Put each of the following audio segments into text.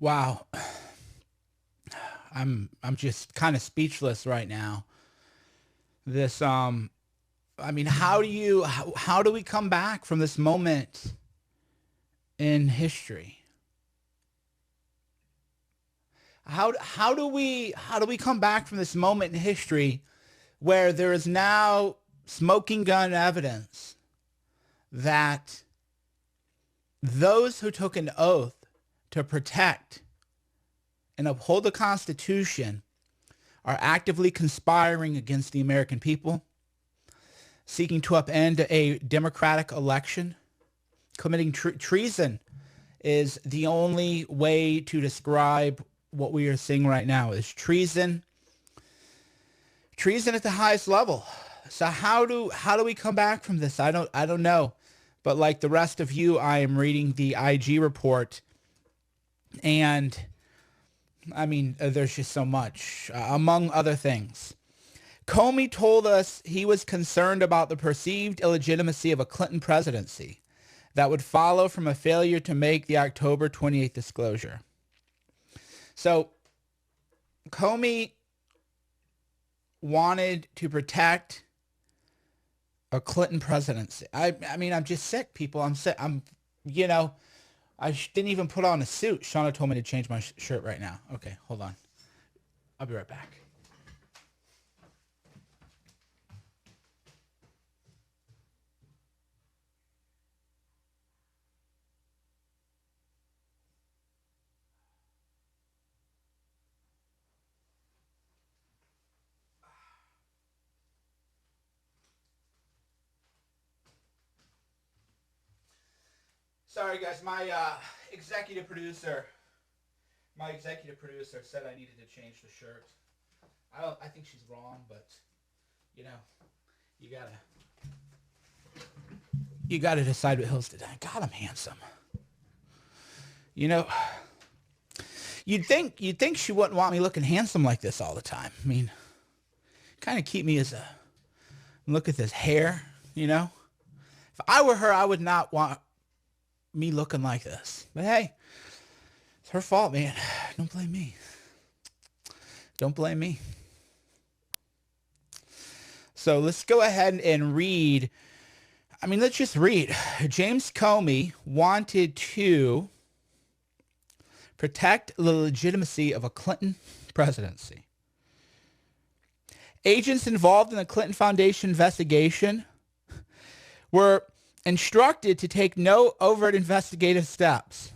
Wow. I'm just kind of speechless right now. This I mean, how do we come back from this moment in history? How do we come back from this moment in history where there is now smoking gun evidence that those who took an oath to protect and uphold the Constitution are actively conspiring against the American people, seeking to upend a democratic election, committing treason is the only way to describe what we are seeing right now is treason at the highest level. So how do we come back from this? I don't know. But like the rest of you, I am reading the IG report, and I mean, there's just so much, among other things. Comey told us he was concerned about the perceived illegitimacy of a Clinton presidency that would follow from a failure to make the October 28th disclosure. So Comey wanted to protect a Clinton presidency. I mean, I'm just sick, people. I'm sick. I didn't even put on a suit. Shauna told me to change my shirt right now. Okay, hold on. I'll be right back. Sorry, guys. My executive producer said I needed to change the shirt. I think she's wrong, but you know, you gotta decide what hills to die. God, I'm handsome. You know, you'd think she wouldn't want me looking handsome like this all the time. I mean, kind of keep me as a look at this hair. You know, if I were her, I would not want me looking like this. But hey, it's her fault, man. Don't blame me. Don't blame me. So let's go ahead and read. I mean, let's just read. James Comey wanted to protect the legitimacy of a Clinton presidency. Agents involved in the Clinton Foundation investigation were instructed to take no overt investigative steps.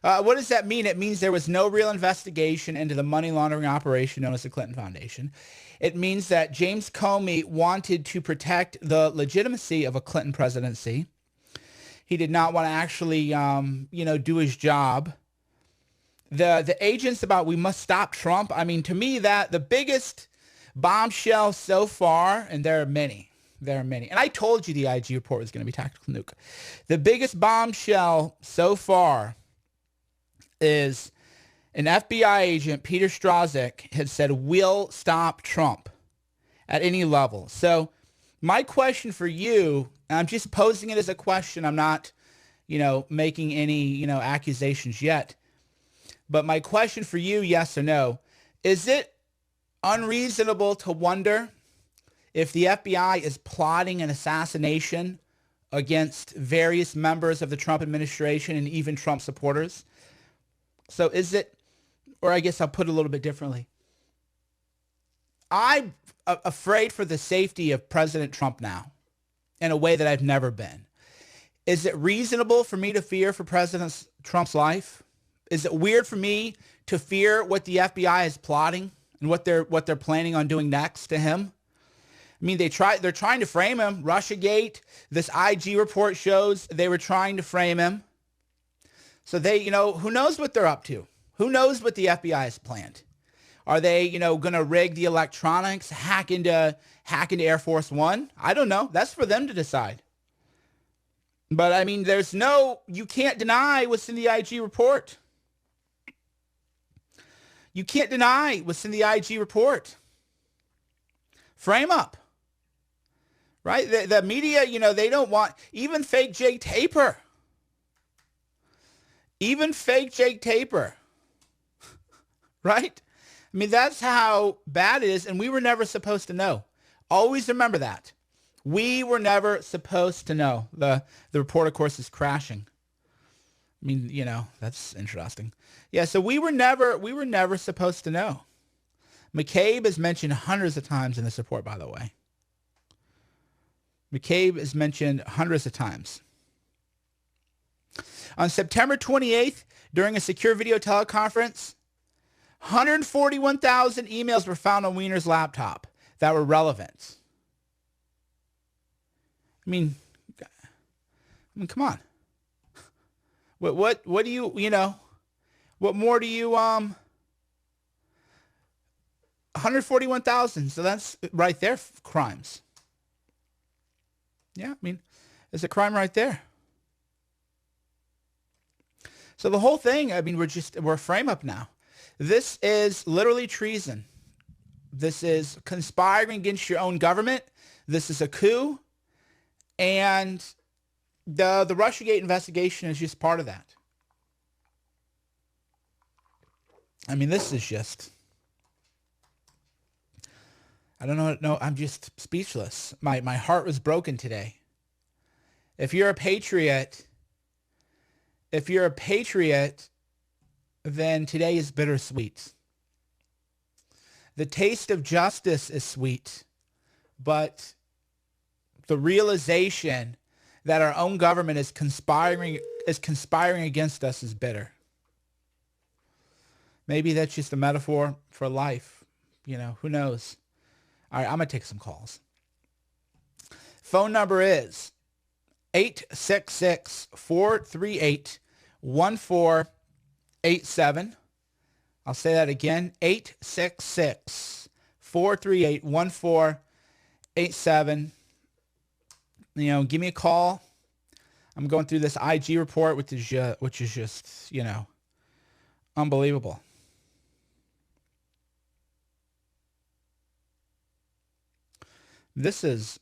What does that mean? It means there was no real investigation into the money laundering operation known as the Clinton Foundation. It means that James Comey wanted to protect the legitimacy of a Clinton presidency. He did not want to actually, do his job. The agents about we must stop Trump. I mean, to me, that the biggest bombshell so far, and there are many. And I told you the IG report was going to be tactical nuke. The biggest bombshell so far is an FBI agent, Peter Strzok, had said, we'll stop Trump at any level. So my question for you, and I'm just posing it as a question. I'm not, making any, accusations yet. But my question for you, yes or no, is it unreasonable to wonder if the FBI is plotting an assassination against various members of the Trump administration and even Trump supporters? So is it, or I guess I'll put it a little bit differently. I'm afraid for the safety of President Trump now in a way that I've never been. Is it reasonable for me to fear for President Trump's life? Is it weird for me to fear what the FBI is plotting and what they're planning on doing next to him? I mean, they're trying to frame him. Russiagate, this IG report shows they were trying to frame him. So they, who knows what they're up to? Who knows what the FBI has planned? Are they, going to rig the electronics, hack into Air Force One? I don't know. That's for them to decide. But I mean, you can't deny what's in the IG report. You can't deny what's in the IG report. Frame up. Right? The media, they don't want, even fake Jay Taper. Even fake Jake Tapper. Right? I mean, that's how bad it is, and we were never supposed to know. Always remember that. We were never supposed to know. The report, of course, is crashing. I mean, you know, that's interesting. Yeah, so we were never supposed to know. McCabe is mentioned hundreds of times in this report, by the way. McCabe is mentioned hundreds of times. On September 28th, during a secure video teleconference, 141,000 emails were found on Weiner's laptop that were relevant. I mean, come on. What do you know, what more do you, 141,000. So that's right there, crimes. Yeah, I mean, it's a crime right there. So the whole thing, I mean, we're frame up now. This is literally treason. This is conspiring against your own government. This is a coup. And the Russiagate investigation is just part of that. I mean, this is just, I don't know. No, I'm just speechless. My heart was broken today. If you're a patriot, then today is bittersweet. The taste of justice is sweet, but the realization that our own government is conspiring against us is bitter. Maybe that's just a metaphor for life. You know, who knows? All right, I'm going to take some calls. Phone number is 866-438-1487. I'll say that again, 866-438-1487. You know, give me a call. I'm going through this IG report, which is just, you know, unbelievable. This is,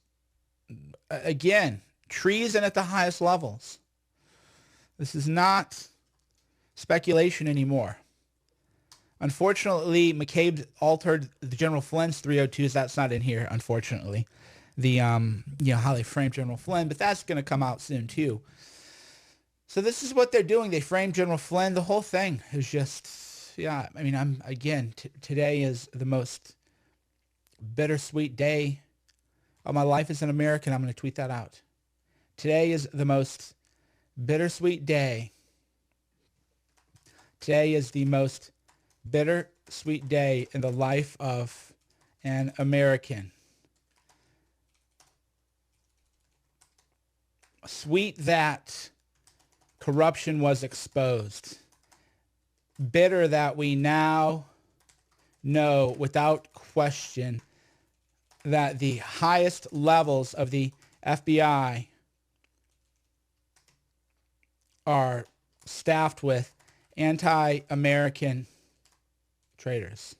again, treason at the highest levels. This is not speculation anymore. Unfortunately, McCabe altered the General Flynn's 302s. That's not in here, unfortunately. The, you know, how they framed General Flynn, but that's going to come out soon too. So this is what they're doing. They framed General Flynn. The whole thing is just, yeah, I mean, today is the most bittersweet day of my life as an American. I'm going to tweet that out. Today is the most bittersweet day. Today is the most bittersweet day in the life of an American. Sweet that corruption was exposed. Bitter that we now know without question that the highest levels of the FBI are staffed with anti-American traitors.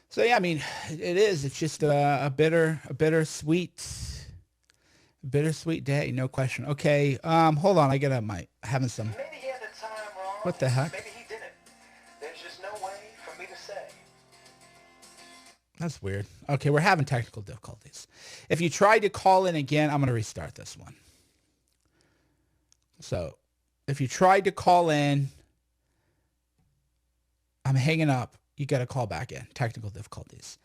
So yeah, I mean, it's just a bittersweet day, no question. Okay, hold on, I get up, having some. Maybe he had the time wrong. What the heck? Maybe he didn't. There's just no way for me to say. That's weird. Okay, we're having technical difficulties. If you try to call in again, I'm going to restart this one. So, if you tried to call in, I'm hanging up. You got to call back in. Technical difficulties.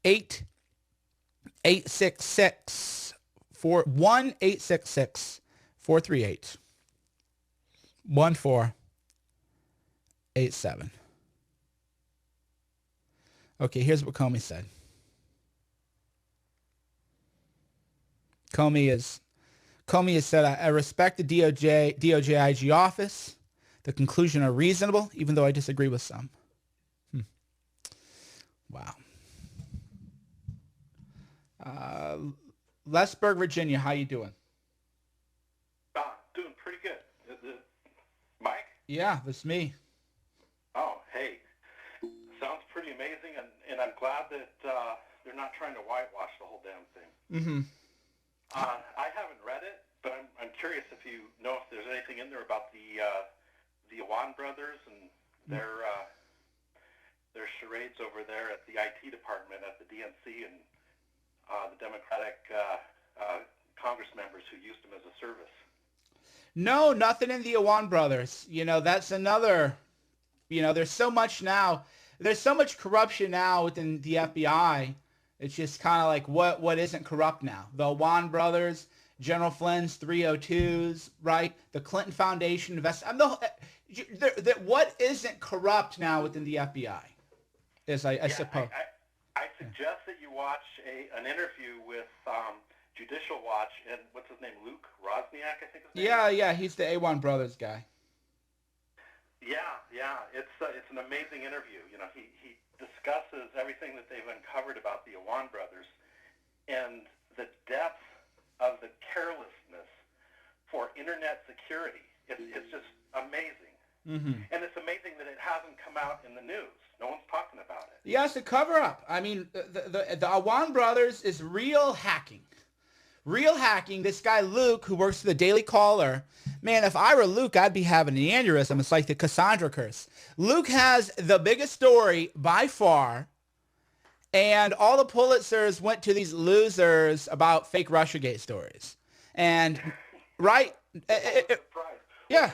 1-866-438-1487. Okay, here's what Comey said. Comey has said, I respect the DOJ IG office. The conclusion are reasonable, even though I disagree with some. Wow. Leesburg, Virginia, how you doing? Doing pretty good. Is it Mike? Yeah, that's me. Oh, hey. Sounds pretty amazing, and I'm glad that they're not trying to whitewash the whole damn thing. Mm-hmm. I haven't read it, but I'm curious if you know if there's anything in there about the Awan brothers and their charades over there at the IT department at the DNC and the Democratic Congress members who used them as a service? No, nothing in the Awan brothers. You know, that's another, you know, there's so much now. There's so much corruption now within the FBI. It's just kind of like what isn't corrupt now? The Awan brothers, General Flynn's 302s, right? The Clinton Foundation what isn't corrupt now within the FBI? Is I suppose. I suggest that you watch an interview with Judicial Watch and what's his name, Luke Rosniak, I think his name. Yeah, he's the Awan brothers guy. Yeah, it's an amazing interview. You know, he discusses everything that they've uncovered about the Awan brothers and the depth of the carelessness for internet security. It's just amazing. Mm-hmm. And it's amazing that it hasn't come out in the news. No one's talking about it. Yeah, it's a cover-up. I mean, the Awan brothers is real hacking. Real hacking. This guy Luke, who works for the Daily Caller, man, if I were Luke, I'd be having an aneurysm. It's like the Cassandra curse. Luke has the biggest story by far, and all the Pulitzers went to these losers about fake Russiagate stories. And, right? Yeah.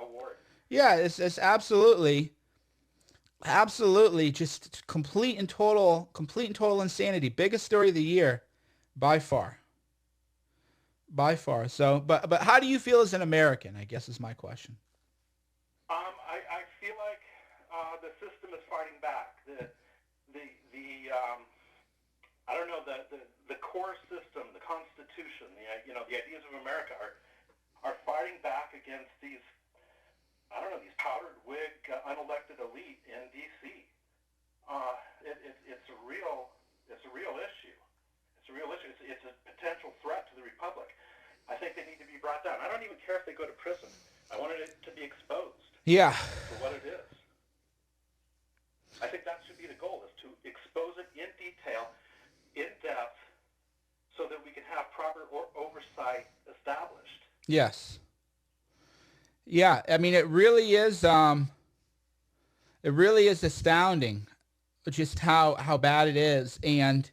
Award. Yeah, it's absolutely just complete and total insanity. Biggest story of the year. By far. So, but how do you feel as an American, I guess is my question. I feel like the system is fighting back. I don't know, the core system, the Constitution, the ideas of America are fighting back against these, I don't know, these powdered wig, unelected elite in D.C. It's a real issue. It's a real issue. It's a potential threat to the republic. I think they need to be brought down. I don't even care if they go to prison. I wanted it to be exposed. Yeah. For what it is. I think that should be the goal, is to expose it in detail, in depth, so that we can have proper oversight established. Yes. Yeah, I mean, it really is astounding just how bad it is. And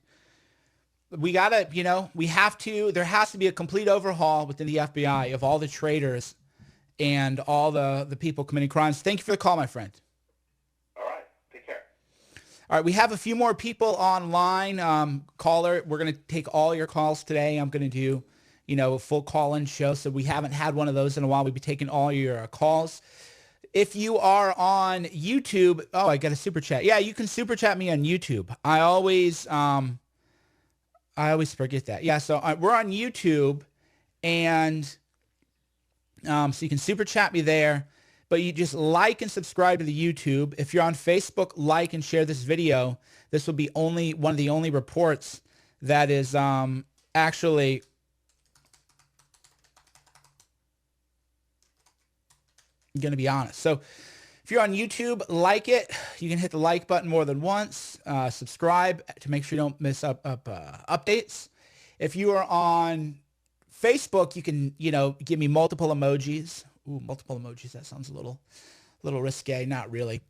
we gotta, there has to be a complete overhaul within the FBI of all the traitors and all the people committing crimes. Thank you for the call, my friend. All right. Take care. All right. We have a few more people online. Caller, we're going to take all your calls today. I'm going to do, a full call-in show. So we haven't had one of those in a while. We'll be taking all your calls. If you are on YouTube, I got a super chat. Yeah, you can super chat me on YouTube. I always forget that. Yeah, so we're on YouTube, and so you can super chat me there, but you just like and subscribe to the YouTube. If you're on Facebook, like and share this video. This will be one of the only reports that is actually going to be honest. So if you're on YouTube, like it. You can hit the like button more than once. Subscribe to make sure you don't miss updates. If you are on Facebook, you can, give me multiple emojis. Ooh, multiple emojis. That sounds a little risque. Not really.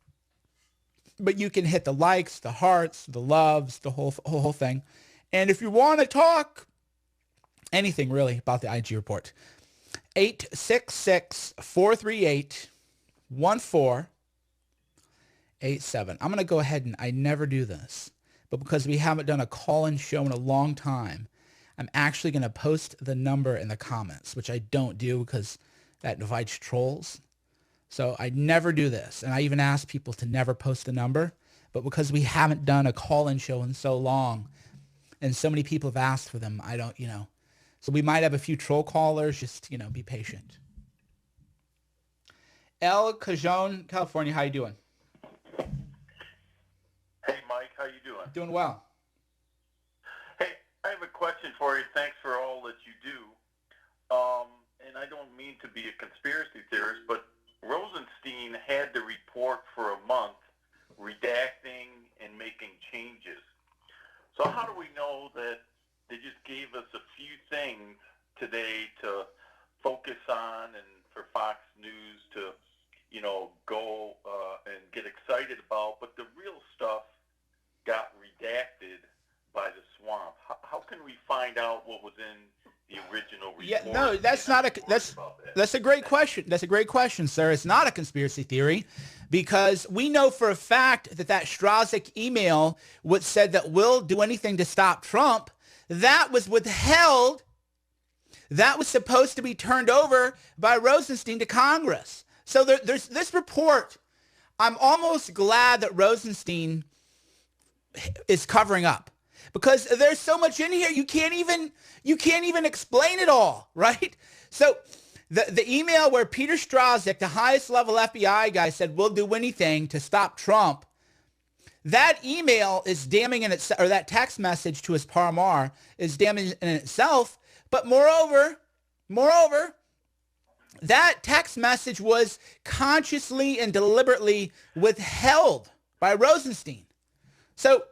But you can hit the likes, the hearts, the loves, the whole thing. And if you want to talk anything really about the IG report, 866-438-1487. I'm going to go ahead and I never do this, but because we haven't done a call-in show in a long time, I'm actually going to post the number in the comments, which I don't do because that invites trolls. So I never do this. And I even ask people to never post the number, but because we haven't done a call-in show in so long and so many people have asked for them, I don't, So we might have a few troll callers. Just, be patient. El Cajon, California. How you doing? Hey, Mike. How you doing? Doing well. Hey, I have a question for you. Thanks for all that you do. And I don't mean to be a conspiracy theorist, but Rosenstein had the report for a month, redacting and making changes. So how do we know that they just gave us a few things today to focus on and go and get excited about, but the real stuff got redacted by the swamp. How can we find out what was in the original report? Yeah, no, that's not that's a great question. That's a great question, sir. It's not a conspiracy theory, because we know for a fact that Strzok email, which said that we'll do anything to stop Trump, that was withheld. That was supposed to be turned over by Rosenstein to Congress. So there's this report. I'm almost glad that Rosenstein is covering up, because there's so much in here you can't even explain it all, right? So the email where Peter Strzok, the highest level FBI guy, said we'll do anything to stop Trump, that email is damning in itself, or that text message to his Paramar is damning in itself. But moreover, that text message was consciously and deliberately withheld by Rosenstein. So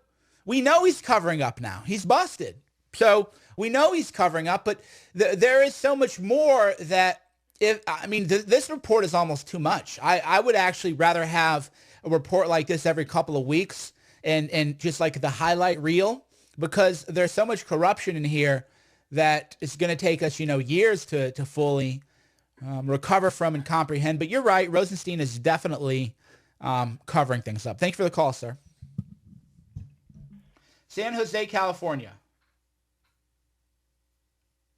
we know he's covering up now. He's busted. So we know he's covering up, but there is so much more that this report is almost too much. I would actually rather have a report like this every couple of weeks and just like the highlight reel, because there's so much corruption in here that it's going to take us, years to fully recover from and comprehend. But you're right. Rosenstein is definitely covering things up. Thank you for the call, sir. San Jose, California.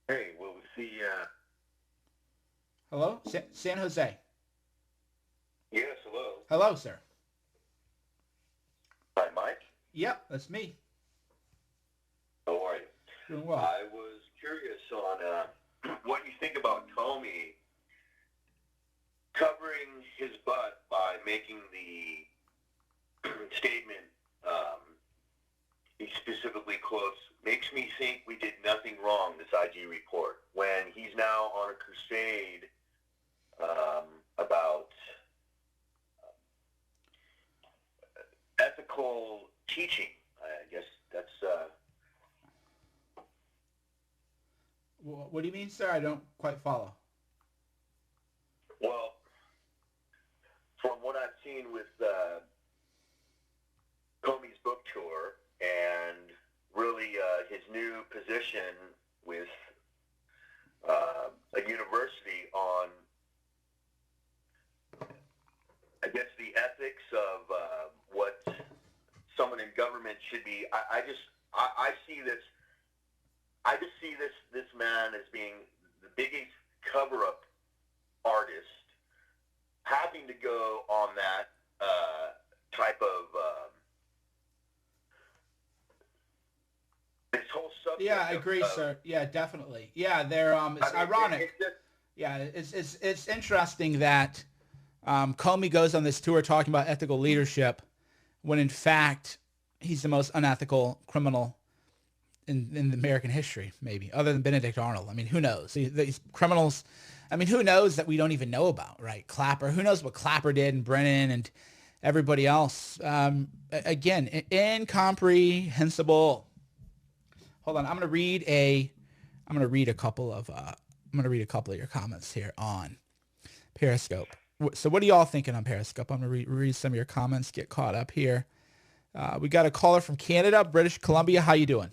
Hey, will we see... Hello? San Jose. Yes, hello. Hello, sir. Hi, Mike. Yep, that's me. How are you? Doing well. I was curious on what you think about Comey covering his butt by making the statement, he specifically quotes, "Makes me think we did nothing wrong, this IG report," when he's now on a crusade about ethical teaching. I guess that's... What do you mean, sir? I don't quite follow. Well, from what I've seen with Comey's book tour and really his new position with a university on, I guess, the ethics of what someone in government should be, I just see this. I just see this man as being the biggest cover-up artist, having to go on that type of this whole subject. Yeah, I agree, sir. Yeah, definitely. Yeah, they're it's ironic. It's interesting that Comey goes on this tour talking about ethical leadership, when in fact he's the most unethical criminal in American history, maybe, other than Benedict Arnold. I mean, who knows? These criminals, I mean, who knows that we don't even know about, right? Clapper, who knows what Clapper did, and Brennan and everybody else. Again, incomprehensible. Hold on, I'm gonna read a couple of your comments here on Periscope. So what are y'all thinking on Periscope? I'm gonna read some of your comments, get caught up here. We got a caller from Canada, British Columbia. How you doing?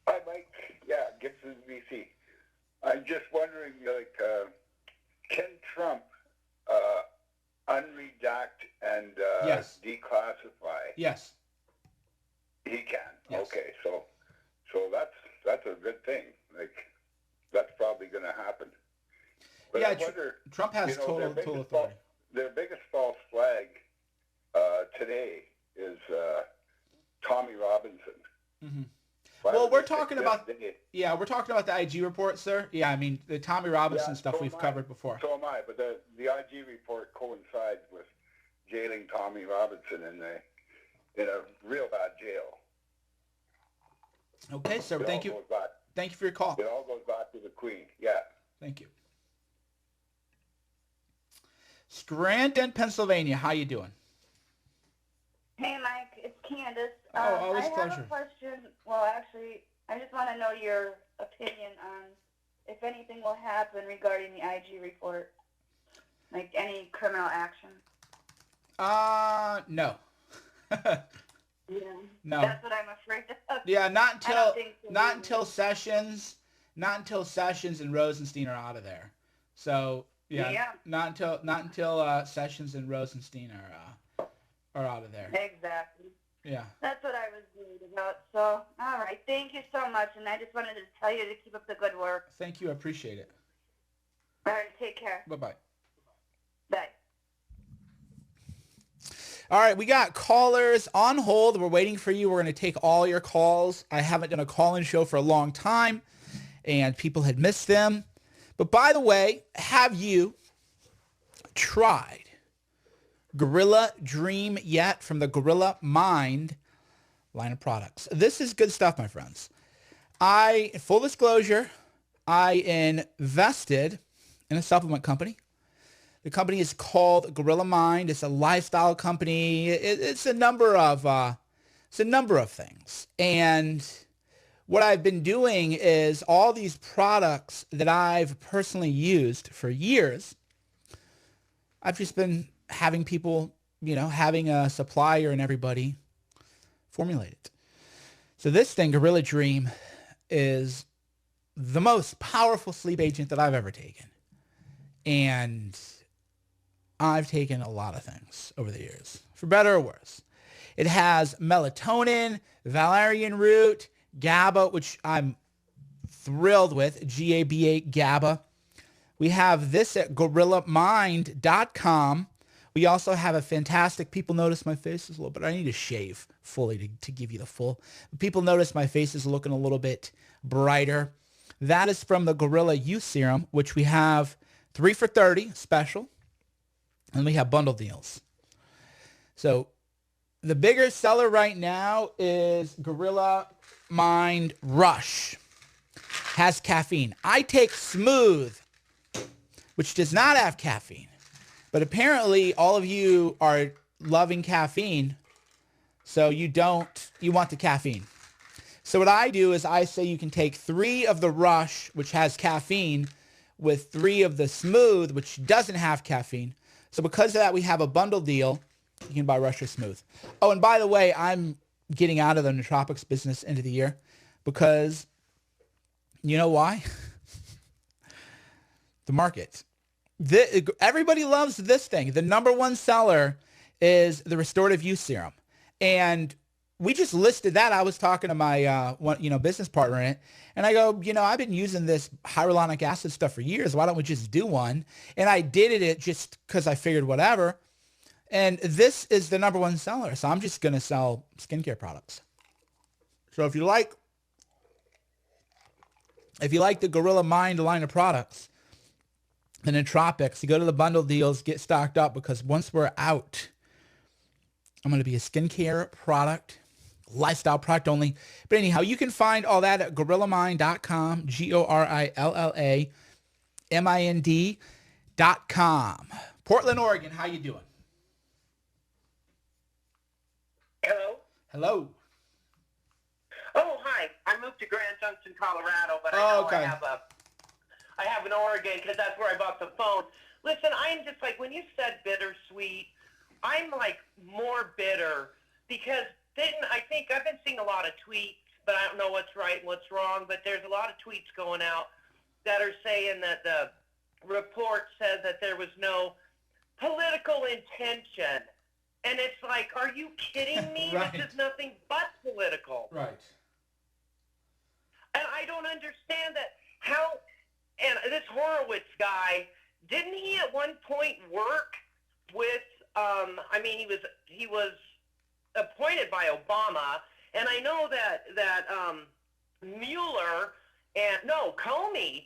Hi, Mike. Yeah, Gibson, BC. I'm just wondering, can Trump unredact and Yes. declassify? Yes. He can. Yes. Okay, so that's a good thing. That's probably going to happen. But Yeah, I wonder, Trump has total authority. Their biggest false flag today is Tommy Robinson. Mm-hmm. Well, we're talking about the IG report, sir. Yeah, I mean the Tommy Robinson stuff we've covered before. So am I, but the IG report coincides with jailing Tommy Robinson in a real bad jail. Okay, sir. Thank you. Thank you for your call. It all goes back to the Queen. Yeah. Thank you. Scranton, Pennsylvania. How you doing? Hey, Mike. It's Candace. Always I pleasure. have a question. Well, actually, I just want to know your opinion on if anything will happen regarding the IG report. Like any criminal action? No. Yeah. No. That's what I'm afraid of. Yeah, not I until don't think so not either. until Sessions and Rosenstein are out of there. So yeah, Yeah. not until Sessions and Rosenstein are out of there. Exactly. Yeah. That's what I was worried about. So, all right. Thank you so much. And I just wanted to tell you to keep up the good work. Thank you. I appreciate it. All right. Take care. Bye-bye. Bye. All right, we got callers on hold. We're waiting for you. We're going to take all your calls. I haven't done a call-in show for a long time, and people had missed them. But by the way, have you tried Gorilla Dream yet from the Gorilla Mind line of products? This is good stuff, my friends. Full disclosure, I invested in a supplement company. The company is called Gorilla Mind. It's a lifestyle company. It's a number of things. And what I've been doing is all these products that I've personally used for years, I've just been having people, having a supplier and everybody formulate it. So this thing, Gorilla Dream, is the most powerful sleep agent that I've ever taken. And I've taken a lot of things over the years, for better or worse. It has melatonin, valerian root, GABA, which I'm thrilled with, GABA, GABA. We have this at gorillamind.com. We also have a fantastic, people notice my face is a little bit, I need to shave fully to give you the full. People notice my face is looking a little bit brighter. That is from the Gorilla Youth Serum, which we have 3 for $30 special. And we have bundle deals. So the bigger seller right now is Gorilla Mind Rush. Has caffeine. I take Smooth, which does not have caffeine. But apparently all of you are loving caffeine. So you want the caffeine. So what I do is I say you can take 3 of the Rush, which has caffeine, with 3 of the Smooth, which doesn't have caffeine. So because of that, we have a bundle deal. You can buy Rush or Smooth. Oh, and by the way, I'm getting out of the nootropics business into the year because you know why? The market. Everybody loves this thing. The number one seller is the Restorative Youth Serum. And we just listed that. I was talking to my business partner in it. And I go, I've been using this hyaluronic acid stuff for years. Why don't we just do one? And I did it just because I figured whatever. And this is the number one seller. So I'm just going to sell skincare products. So if you like the Gorilla Mind line of products, the nootropics, you go to the bundle deals, get stocked up, because once we're out, I'm going to be a skincare product, lifestyle product only. But anyhow, you can find all that at gorillamind.com, GORILLAMIND.com. Portland, Oregon, how you doing? Hello? Hello. Oh, hi. I moved to Grand Junction, Colorado, but Okay. I have an Oregon because that's where I bought the phone. Listen, I'm just like, when you said bittersweet, I'm like more bitter because I think I've been seeing a lot of tweets, but I don't know what's right and what's wrong, but there's a lot of tweets going out that are saying that the report says that there was no political intention. And it's like, are you kidding me? Right. This is nothing but political. Right. And I don't understand that and this Horowitz guy, didn't he at one point work with, he was appointed by Obama, and I know that Mueller Comey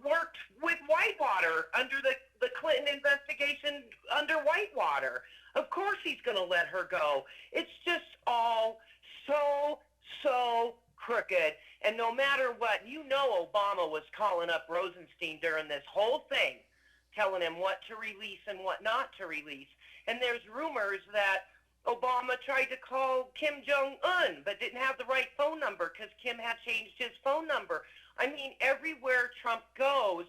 worked with Whitewater under the Clinton investigation under Whitewater. Of course he's going to let her go. It's just all so crooked. And no matter what, Obama was calling up Rosenstein during this whole thing, telling him what to release and what not to release. And there's rumors that Obama tried to call Kim Jong-un but didn't have the right phone number because Kim had changed his phone number. I mean, everywhere Trump goes,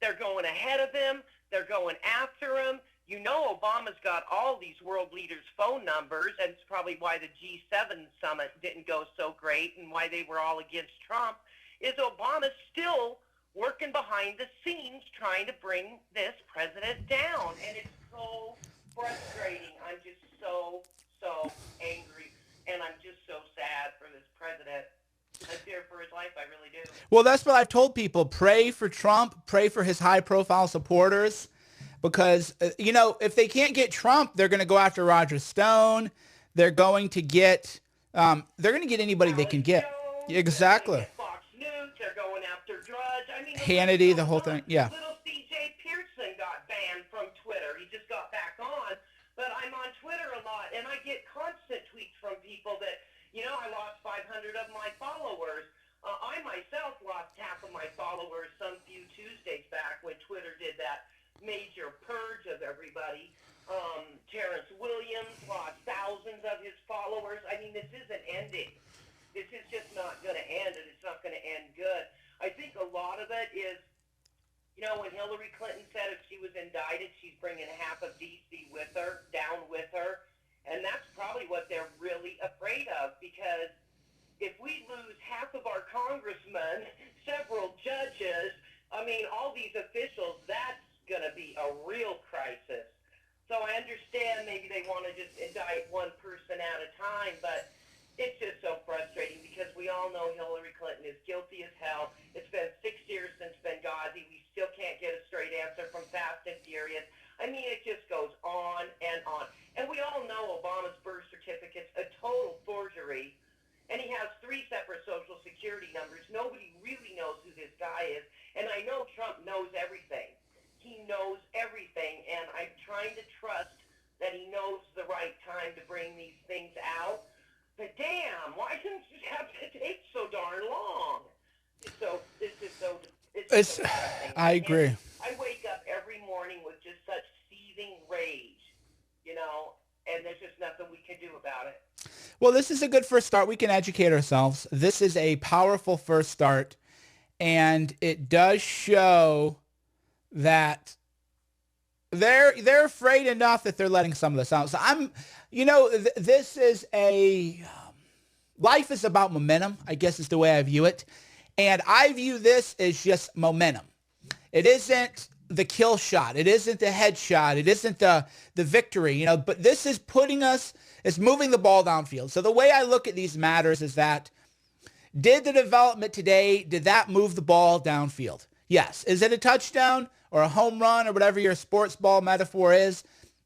they're going ahead of him. They're going after him. You know Obama's got all these world leaders' phone numbers, and it's probably why the G7 summit didn't go so great and why they were all against Trump, is Obama's still working behind the scenes trying to bring this president down. And it's so frustrating. I'm just so angry, and I'm just so sad for this president. I fear for his life. I really do. Well, that's what I've told people. Pray for Trump. Pray for his high-profile supporters. Because, if they can't get Trump, they're going to go after Roger Stone. They're going to get anybody they can get. Exactly. Fox News. They're going after Drudge. I mean, Hannity, the whole thing. Yeah. Little C.J. Pearson got banned from Twitter. He just got back on. But I'm on Twitter a lot, and I get constant tweets from people that, I lost 500 of my followers. I myself lost half of my followers some few Tuesdays back when Twitter did that major purge of everybody. Terrence Williams lost thousands of his followers. I mean, this isn't ending. This is just not going to end, and it's not going to end good. I think a lot of it is, when Hillary Clinton said if she was indicted, she's bringing half of D.C. down with her, and that's probably what they're really afraid of, because if we lose half of our congressmen, several judges, all these officials, that's going to be a real crisis. So I understand maybe they want to just indict one person at a time, but it's just so frustrating because we all know Hillary Clinton is guilty as hell. It's been 6 years since Benghazi. We still can't get a straight answer from Fast and Furious. It just goes on and on. And we all know Obama's birth certificate's a total forgery. And he has 3 separate Social Security numbers. Nobody really knows who this guy is. And I know Trump knows everything. He knows everything, and I'm trying to trust that he knows the right time to bring these things out. But damn, why didn't it have to take so darn long? It's so depressing. I agree. And I wake up every morning with just such seething rage, and there's just nothing we can do about it. Well, this is a good first start. We can educate ourselves. This is a powerful first start, and it does show that they're afraid enough that they're letting some of this out. So this is life is about momentum, I guess is the way I view it. And I view this as just momentum. It isn't the kill shot. It isn't the headshot. It isn't the victory, but this is it's moving the ball downfield. So the way I look at these matters is that, did the development today, did that move the ball downfield? Yes. Is it a touchdown or a home run or whatever your sports ball metaphor is?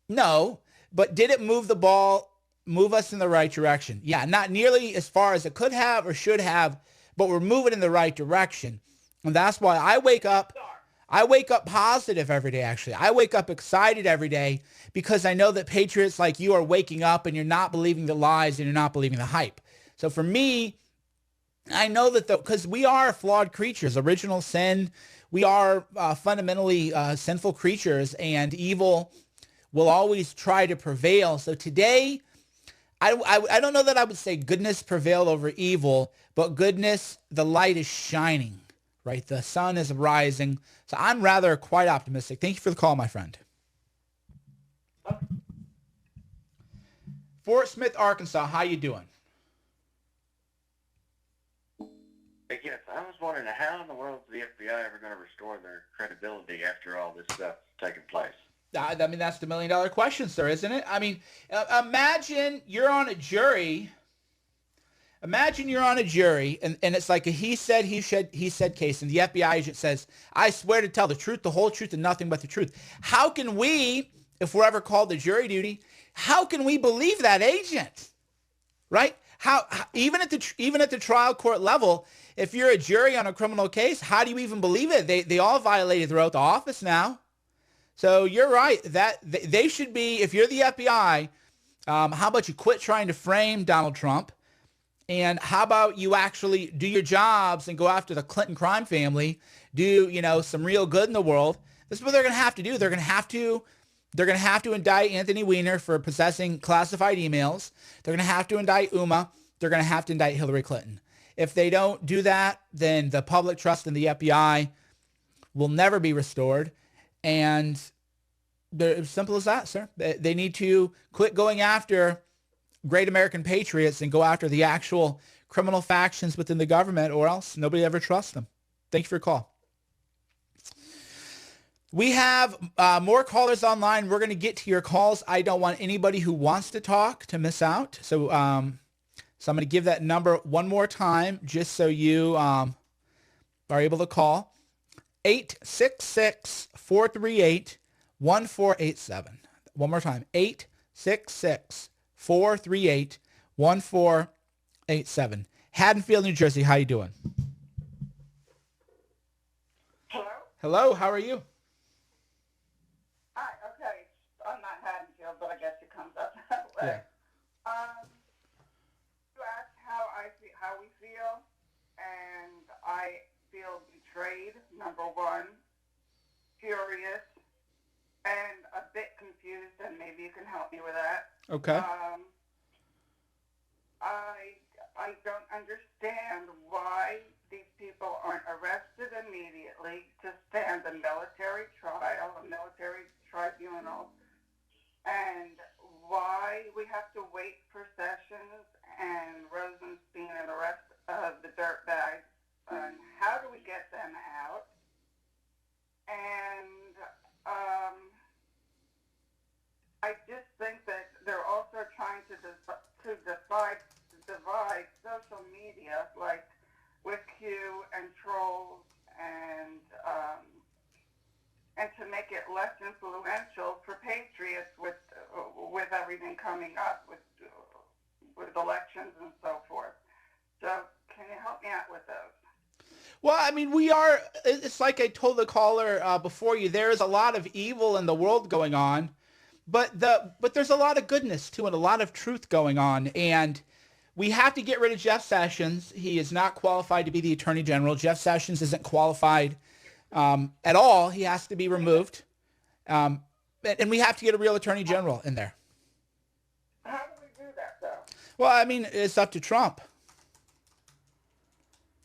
No. But did it move the ball, move us in the right direction? Yeah, not nearly as far as it could have or should have, but we're moving in the right direction. And that's why I wake up positive every day, actually. I wake up excited every day because I know that patriots like you are waking up and you're not believing the lies and you're not believing the hype. So for me, I know that because we are flawed creatures, original sin, we are fundamentally sinful creatures, and evil will always try to prevail. So today, I don't know that I would say goodness prevailed over evil, but goodness, the light is shining, right? The sun is rising. So I'm rather quite optimistic. Thank you for the call, my friend. Fort Smith, Arkansas, how you doing? Yes, I was wondering how in the world is the FBI ever going to restore their credibility after all this stuff taking place? That's the $1 million question, sir, isn't it? Imagine you're on a jury. Imagine you're on a jury, and it's like a he said case, and the FBI agent says, I swear to tell the truth, the whole truth, and nothing but the truth. How can we, if we're ever called to jury duty, how can we believe that agent, right? How even at the trial court level, if you're a jury on a criminal case, how do you even believe it? They all violated their oath of office now. So you're right that they should be. If you're the FBI, how about you quit trying to frame Donald Trump, and how about you actually do your jobs and go after the Clinton crime family, do some real good in the world. This is what they're going to have to do. They're going to have to indict Anthony Weiner for possessing classified emails. They're going to have to indict Uma. They're going to have to indict Hillary Clinton. If they don't do that, then the public trust in the FBI will never be restored. And they're as simple as that, sir. They need to quit going after great American patriots and go after the actual criminal factions within the government, or else nobody ever trusts them. Thank you for your call. We have more callers online. We're going to get to your calls. I don't want anybody who wants to talk to miss out. So I'm going to give that number one more time just so you are able to call. 866-438-1487. One more time. 866-438-1487. Haddonfield, New Jersey. How you doing? Hello? Hello. How are you? Hi, okay. I'm not Haddonfield, but I guess it comes up that way. Yeah. You asked how we feel, and I feel betrayed, number one, furious, and a bit confused, and maybe you can help me with that. Okay. I don't understand why these people aren't arrested immediately to stand a military trial, a military tribunal, and why we have to wait for Sessions and Rosenstein and the rest of the dirtbags, and how do we get them out? And I just think that they're also trying to divide social media, like with Q and trolls, and to make it less influential for patriots with everything coming up with elections and so forth. So can you help me out with those? Well, I mean, it's like I told the caller before you, there is a lot of evil in the world going on, but there's a lot of goodness too, and a lot of truth going on. And we have to get rid of Jeff Sessions. He is not qualified to be the Attorney General. Jeff Sessions isn't qualified at all. He has to be removed. And we have to get a real Attorney General in there. How do we do that, though? Well, I mean, it's up to Trump.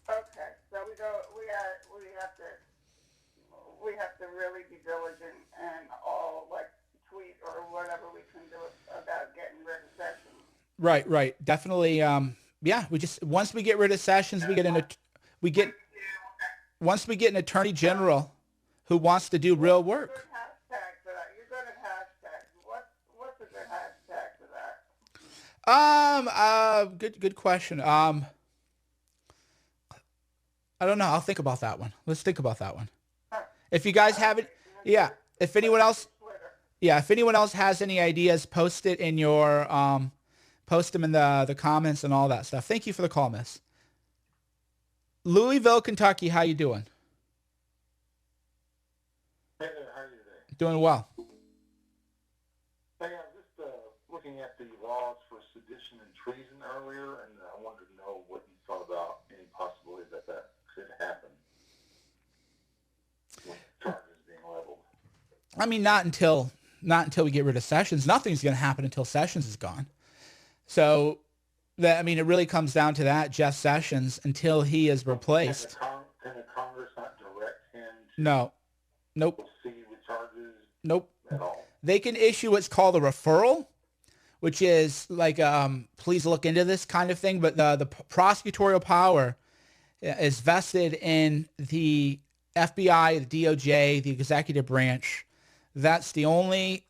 Okay, so we have to really be diligent and all like tweet or whatever we can do about getting rid of Sessions. Right. Definitely. Yeah, once we get rid of Sessions, once we get an Attorney General who wants to do real work. Good hashtag for that. You're good at hashtags. What's a good hashtag for that? Good question. I don't know. I'll think about that one. Let's think about that one. If you guys have it, yeah. If anyone else has any ideas, post it in your post them in the comments and all that stuff. Thank you for the call, miss. Louisville, Kentucky, how you doing? Hey there, how are you today? Doing well. Hey, I was just looking at the laws for sedition and treason earlier, and I wanted to know what you thought about any possibility that could happen with charges being leveled. I mean, not until we get rid of Sessions. Nothing's going to happen until Sessions is gone. So, it really comes down to that. Jeff Sessions, until he is replaced. Can the Congress not direct him to No. Nope. proceed with charges Nope. at all? They can issue what's called a referral, which is like, please look into this kind of thing. But the prosecutorial power is vested in the FBI, the DOJ, the executive branch. That's the only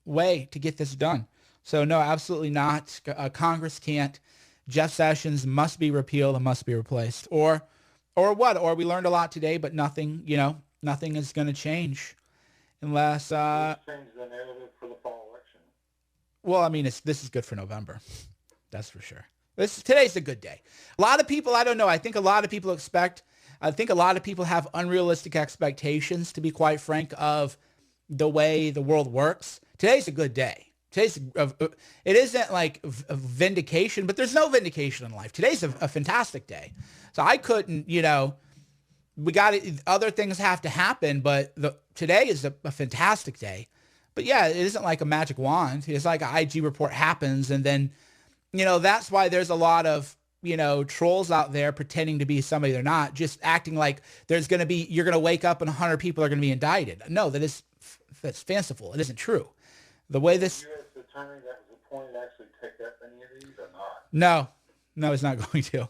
way to get this done. So no, absolutely not. Congress can't. Jeff Sessions must be repealed and must be replaced. Or what? Or we learned a lot today, but nothing is going to change unless. Change the narrative for the fall election. Well, this is good for November. That's for sure. Today's a good day. A lot of people, I don't know. I think a lot of people have unrealistic expectations, to be quite frank, of the way the world works. Today's a good day. It isn't like a vindication, but there's no vindication in life. Today's a fantastic day. So I couldn't, other things have to happen, but today is a fantastic day. But yeah, it isn't like a magic wand. It's like an IG report happens, and then, that's why there's a lot of trolls out there pretending to be somebody they're not, just acting like you're going to wake up and 100 people are going to be indicted. No, that's fanciful. It isn't true. The way this... The U.S. attorney that was appointed actually pick up any of these or not? No, he's not going to.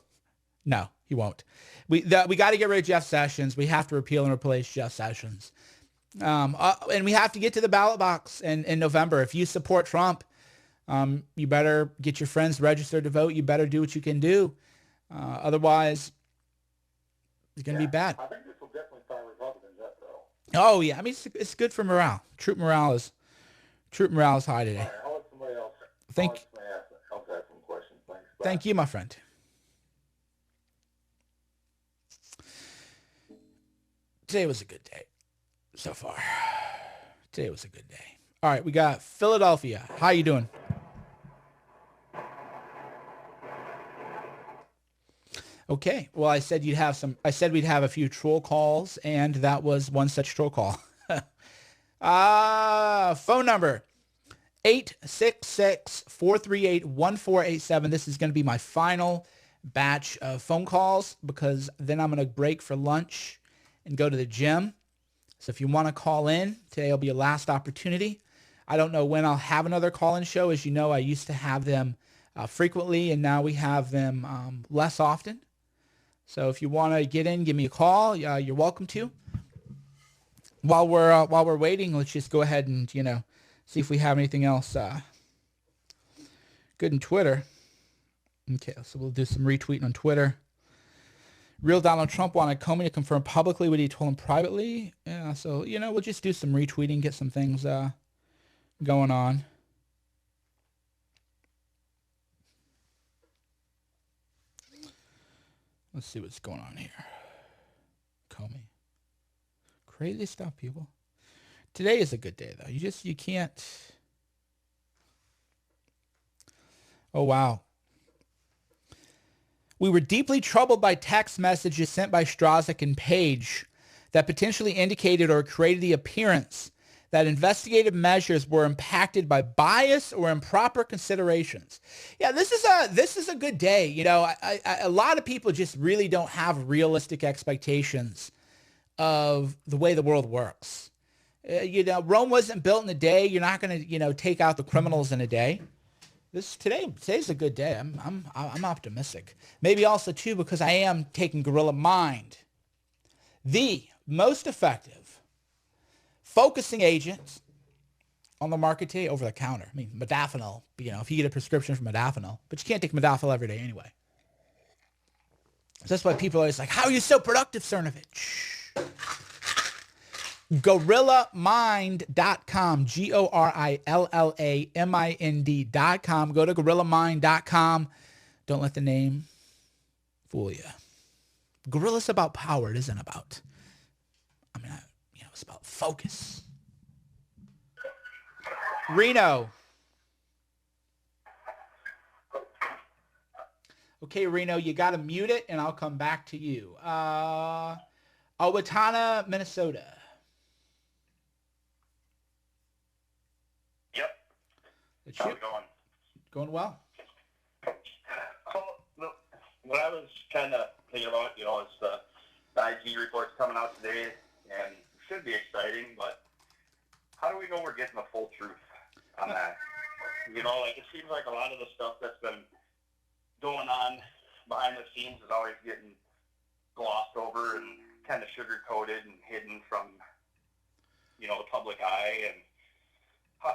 No, he won't. We got to get rid of Jeff Sessions. We have to repeal and replace Jeff Sessions. And we have to get to the ballot box in November. If you support Trump, you better get your friends registered to vote. You better do what you can do. Otherwise, it's going to be bad. I think this will definitely fire Republicans up, though. Oh, yeah. I mean, it's good for morale. Troop morale is high today. All right, I'll let somebody else. Thank ask some questions. Thanks. Bye. Thank you, my friend. Today was a good day so far. Today was a good day. All right, we got Philadelphia. How you doing? Okay. Well, I said we'd have a few troll calls, and that was one such troll call. Phone number 866-438-1487. This is going to be my final batch of phone calls because then I'm going to break for lunch and go to the gym. So if you want to call in, today will be your last opportunity. I don't know when I'll have another call-in show. As you know, I used to have them frequently, and now we have them less often. So if you want to get in, give me a call. You're welcome to. While we're waiting, let's just go ahead and see if we have anything else good in Twitter. Okay, so we'll do some retweeting on Twitter. Real Donald Trump wanted Comey to confirm publicly what he told him privately. Yeah, so, we'll just do some retweeting, get some things going on. Let's see what's going on here. Comey. Crazy stuff, people. Today is a good day, though. You can't... Oh, wow. We were deeply troubled by text messages sent by Strzok and Page that potentially indicated or created the appearance that investigative measures were impacted by bias or improper considerations. Yeah, this is a good day. A lot of people just really don't have realistic expectations of the way the world works. Rome wasn't built in a day. You're not going to, take out the criminals in a day. Today's a good day. I'm optimistic. Maybe also too because I am taking Gorilla Mind, the most effective focusing agent on the market today, over the counter. I mean, modafinil. If you get a prescription for modafinil, but you can't take modafinil every day anyway. So that's why people are always like, "How are you so productive, Cernovich?" GorillaMind.com, GorillaMind.com. Go to GorillaMind.com. Don't let the name fool you. Gorilla's about power. It isn't about, it's about focus. Reno. Okay, Reno, you got to mute it, and I'll come back to you. Owatonna, Minnesota. Yep. How's it going? Going well. What I was kind of thinking about, is the IG report's coming out today, and it should be exciting, but how do we know we're getting the full truth on that? It seems like a lot of the stuff that's been going on behind the scenes is always getting glossed over and kind of sugar-coated and hidden from, the public eye. And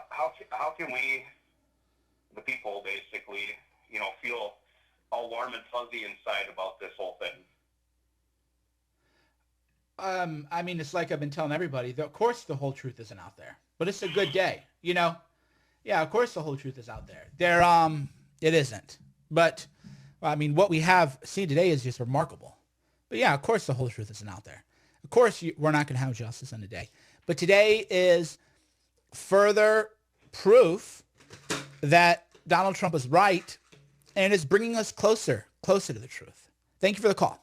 how can we, the people, basically, feel all warm and fuzzy inside about this whole thing? It's like I've been telling everybody. Of course, the whole truth isn't out there, but it's a good day. Yeah, of course, the whole truth is out there. It isn't. But what we have seen today is just remarkable. But yeah, of course, the whole truth isn't out there. Of course, we're not going to have justice in a day. But today is further proof that Donald Trump is right, and is bringing us closer to the truth. Thank you for the call.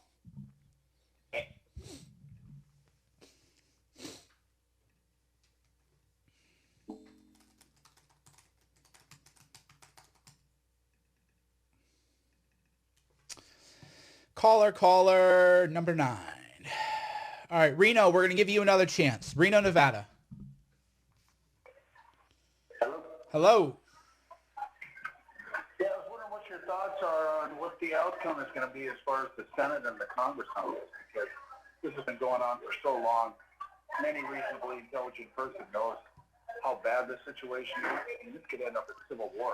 Caller number 9. All right, Reno, we're going to give you another chance. Reno, Nevada. Hello. Yeah, I was wondering what your thoughts are on what the outcome is going to be as far as the Senate and the Congress on this, because this has been going on for so long. Any reasonably intelligent person knows how bad this situation is, and this could end up in civil war.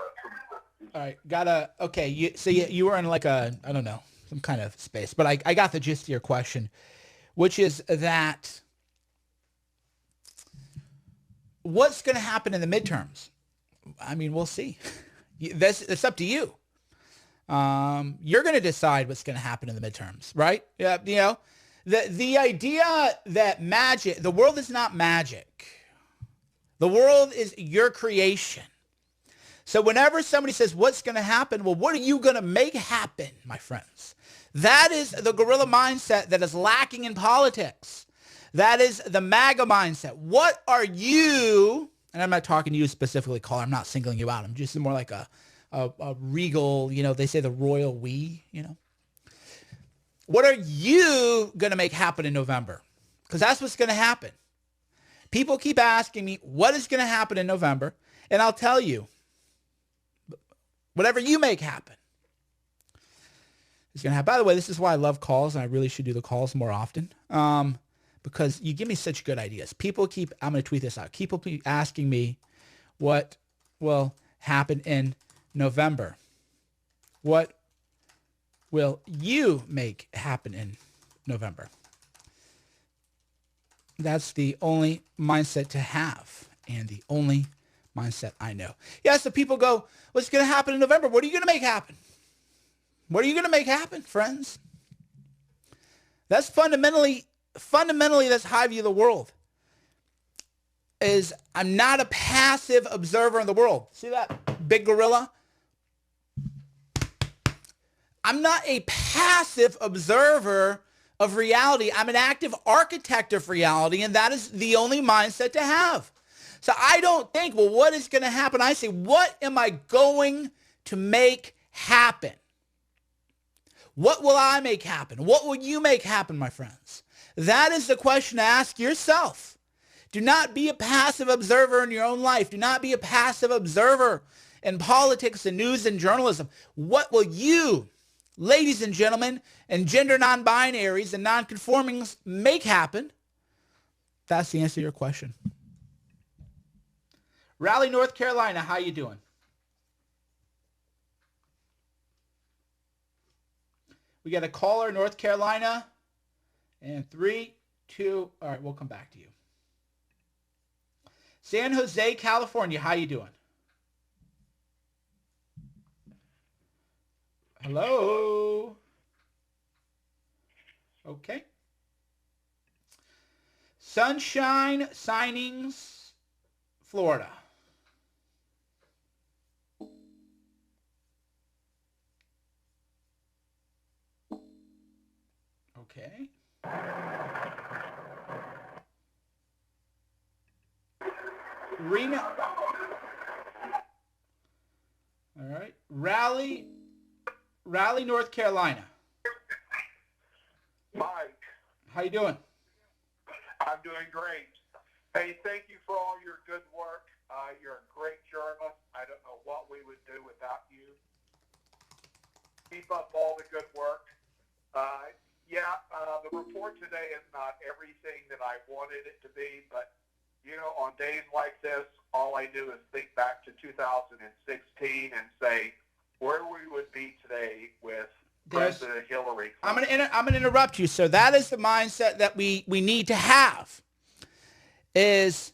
All right, okay, you were in like I don't know, some kind of space, but I got the gist of your question, which is that what's going to happen in the midterms? I mean, we'll see. It's up to you. You're going to decide what's going to happen in the midterms, right? Yeah, you know, the idea that the world is not magic. The world is your creation. So whenever somebody says, what's going to happen? Well, what are you going to make happen, my friends? That is the guerrilla mindset that is lacking in politics. That is the MAGA mindset. What are you, and I'm not talking to you specifically, caller. I'm not singling you out. I'm just more like a regal, you know, they say the royal we, you know. What are you going to make happen in November? Because that's what's going to happen. People keep asking me, what is going to happen in November? And I'll tell you, whatever you make happen is going to happen. By the way, this is why I love calls, and I really should do the calls more often, because you give me such good ideas. I'm going to tweet this out. People keep asking me what will happen in November. What will you make happen in November? That's the only mindset to have, and the only mindset I know. Yeah, so people go, what's going to happen in November? What are you going to make happen? What are you going to make happen, friends? That's fundamentally, that's how I view the world. Is I'm not a passive observer in the world. See that big gorilla? I'm not a passive observer of reality. I'm an active architect of reality, and that is the only mindset to have. So I don't think, well, what is going to happen? I say, what am I going to make happen? What will I make happen? What will you make happen, my friends? That is the question to ask yourself. Do not be a passive observer in your own life. Do not be a passive observer in politics and news and journalism. What will you, ladies and gentlemen, and gender non-binaries and non-conformings make happen? That's the answer to your question. Raleigh, North Carolina, how you doing? We got a caller, North Carolina, and 3, 2, all right, we'll come back to you. San Jose, California, how you doing? Hello? Okay. Sunshine Signings, Florida. Okay. Reno. All right. Raleigh, North Carolina. Mike. How you doing? I'm doing great. Hey, thank you for all your good work. You're a great journalist. I don't know what we would do without you. Keep up all the good work. The report today is not everything that I wanted it to be, but, you know, on days like this, all I do is think back to 2016 and say where we would be today with President Hillary Clinton. I'm going to interrupt you. So that is the mindset that we need to have. Is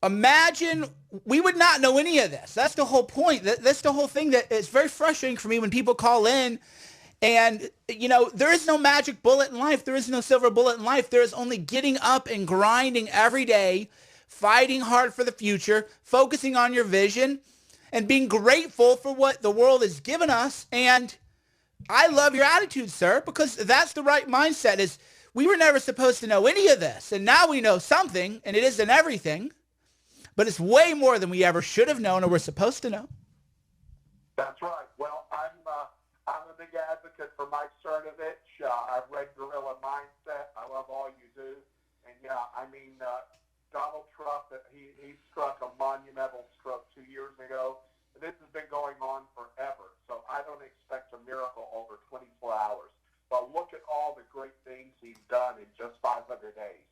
imagine we would not know any of this. That's the whole point. That's the whole thing that it's very frustrating for me when people call in and, you know, there is no magic bullet in life. There is no silver bullet in life. There is only getting up and grinding every day, fighting hard for the future, focusing on your vision, and being grateful for what the world has given us. And I love your attitude, sir, because that's the right mindset. Is we were never supposed to know any of this, and now we know something, and it isn't everything, but it's way more than we ever should have known or were supposed to know. That's right. Well, I'm a big big advocate for Mike Cernovich. I've read Guerrilla Mindset. I love all you do. And yeah, I mean, Donald Trump, he struck a monumental stroke 2 years ago. This has been going on forever. So I don't expect a miracle over 24 hours. But look at all the great things he's done in just 500 days.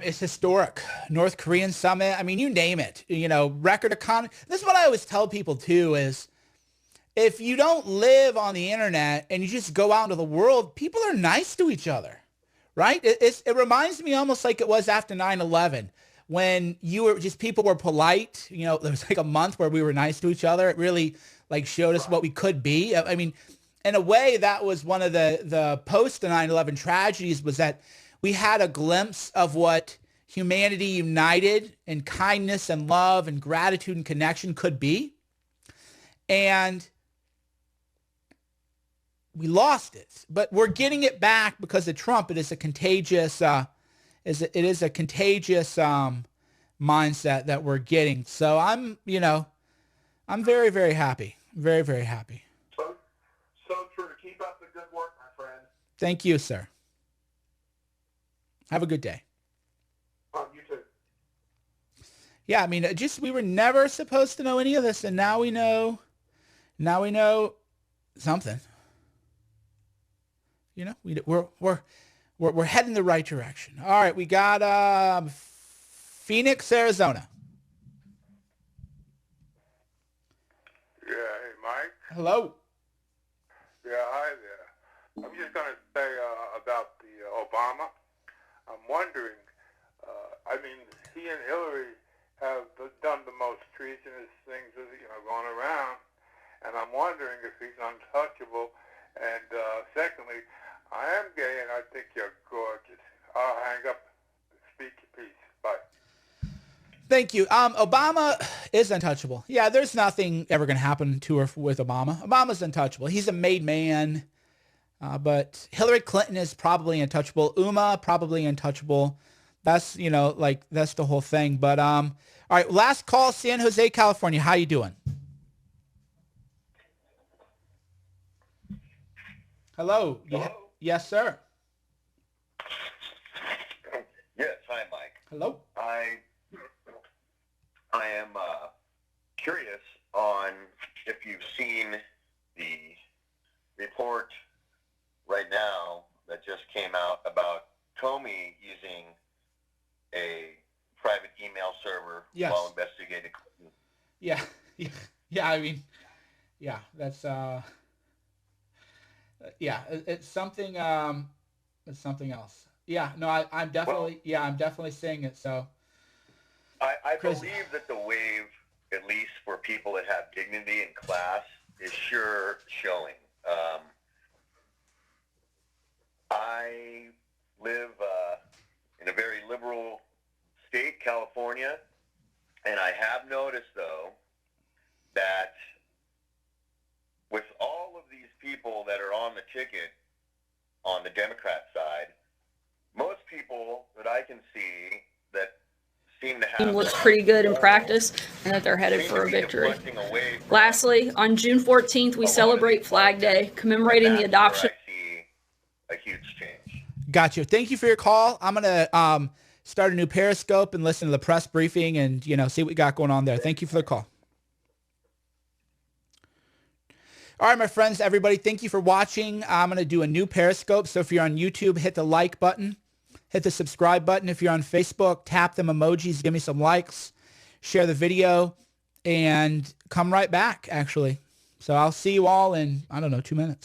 It's historic. North Korean summit. I mean, you name it. Record economy. This is what I always tell people too is if you don't live on the internet and you just go out into the world, people are nice to each other, right? It reminds me almost like it was after 9/11 when people were polite. There was like a month where we were nice to each other. It really like showed us what we could be. I mean, in a way, that was one of the post 9/11 tragedies was that we had a glimpse of what humanity united in kindness and love and gratitude and connection could be. And we lost it. But we're getting it back because of Trump. It is a contagious mindset that we're getting. So I'm very, very happy. Very, very happy. So true. Keep up the good work, my friend. Thank you, sir. Have a good day. You too. Yeah, I mean, we were never supposed to know any of this, and now we know. Now we know something. We're heading the right direction. All right, we got Phoenix, Arizona. Yeah, hey, Mike. Hello. Yeah, hi there. I'm just going to say about the Obama. I'm wondering, he and Hillary have done the most treasonous things, going around, and I'm wondering if he's untouchable. And secondly, I am gay, and I think you're gorgeous. I'll hang up. Speak your piece. Bye. Thank you. Obama is untouchable. Yeah, there's nothing ever going to happen to her with Obama. Obama's untouchable. He's a made man. But Hillary Clinton is probably untouchable. Uma, probably untouchable. That's, that's the whole thing. But, all right, last call, San Jose, California. How you doing? Hello. Yes, sir. Yes, hi, Mike. Hello. I am curious on if you've seen the report right now that just came out about Comey using a private email server while investigating. Yeah. I mean, yeah, that's it's something. It's something else. Yeah, no, I'm definitely seeing it. So I believe that the wave, at least for people that have dignity and class, is sure showing. I live in a very liberal state, California, and I have noticed, though, that with all of these people that are on the ticket on the Democrat side, most people that I can see that seem to have looks pretty good in practice and that they're headed for a victory. Lastly, on June 14th, we celebrate Flag Day, commemorating the adoption. A huge change. Gotcha. Thank you for your call. I'm going to start a new Periscope and listen to the press briefing and, see what we got going on there. Thank you for the call. All right, my friends, everybody, thank you for watching. I'm going to do a new Periscope. So if you're on YouTube, hit the like button, hit the subscribe button. If you're on Facebook, tap them emojis, give me some likes, share the video, and come right back, actually. So I'll see you all in, 2 minutes.